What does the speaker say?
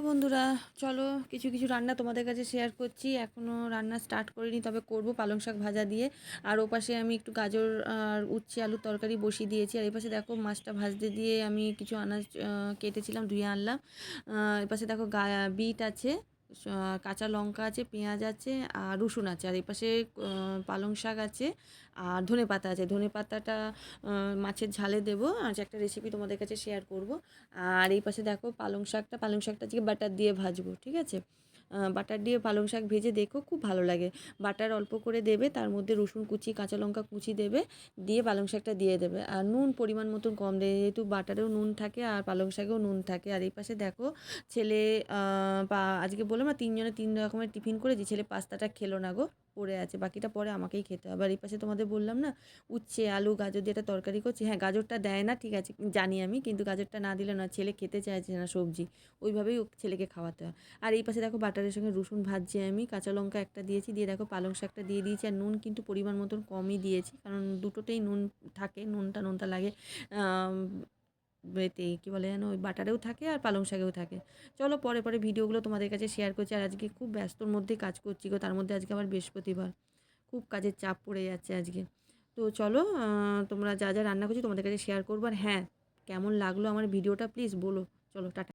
Hello বন্ধুরা, চলো কিছু কিছু রান্না তোমাদের কাছে শেয়ার করছি। এখনও রান্না স্টার্ট করিনি, তবে করব পালং শাক ভাজা দিয়ে। আর ওপাশে আমি একটু গাজর আর উচ্ছে আলুর তরকারি বসিয়ে দিয়েছি। আর এপাশে দেখো মাছটা ভাজতে দিয়ে আমি কিছু আনাজ কেটেছিলাম, ধুয়ে আনলাম। এপাশে দেখো বিট আছে, কাঁচা লঙ্কা আছে, পেঁয়াজ আছে আর রসুন আছে। আর এপাশে পালং শাক আছে আর ধনেপাতা আছে। ধনেপাতাটা মাছের ঝালে দেবো, আজ একটা রেসিপি তোমাদের কাছে শেয়ার করব। আর এই পাশে দেখো পালং শাকটা আজকে বাটার দিয়ে ভাজবো, ঠিক আছে। বাটার দিয়ে পালং শাক ভেজে দেখো, খুব ভালো লাগে। বাটার অল্প করে দেবে, তার মধ্যে রসুন কুচি কাঁচা লঙ্কা কুচি দেবে, দিয়ে পালং শাকটা দিয়ে দেবে। আর নুন পরিমাণ মতন কম দেবে, যেহেতু বাটারেও নুন থাকে আর পালং শাকেও নুন থাকে। আর এই পাশে দেখো ছেলে আজকে বললাম না, তিনজনে তিন রকমের টিফিন করেছি। ছেলে পাস্তাটা খেলো না গো, পড়ে আছে, বাকিটা পরে আমাকেই খেতে হবে। আর এই পাশে তোমাদের বললাম না, উচ্ছে আলু গাজর দিয়ে একটা তরকারি করছি। হ্যাঁ, গাজরটা দেয় না, ঠিক আছে জানি আমি, কিন্তু গাজরটা না দিলে না, ছেলে খেতে চাইছে না সবজি, ওইভাবেই ছেলেকে খাওয়াতে হয়। আর এই পাশে দেখো বাটারের সঙ্গে রসুন ভাজছি আমি, কাঁচা লঙ্কা একটা দিয়েছি, দিয়ে দেখো পালং শাকটা দিয়ে দিয়েছি। আর নুন কিন্তু পরিমাণ মতন কমই দিয়েছি, কারণ দুটোতেই নুন থাকে, নুনটা নুনটা লাগে। এতে কী বলে যেন, ওই বাটারেও থাকে আর পালং শাকেও থাকে। চলো পরে পরে ভিডিওগুলো তোমাদের কাছে শেয়ার করছি। আর আজকে খুব ব্যস্তর মধ্যে কাজ করছি গো, তার মধ্যে আজকে আবার বৃহস্পতিবার, খুব কাজের চাপ পড়ে যাচ্ছে আজকে। তো চলো, তোমরা যা যা রান্না করছি তোমাদের কাছে শেয়ার করবো। আর হ্যাঁ, কেমন লাগলো আমার ভিডিওটা প্লিজ বলো। চলো টাটা।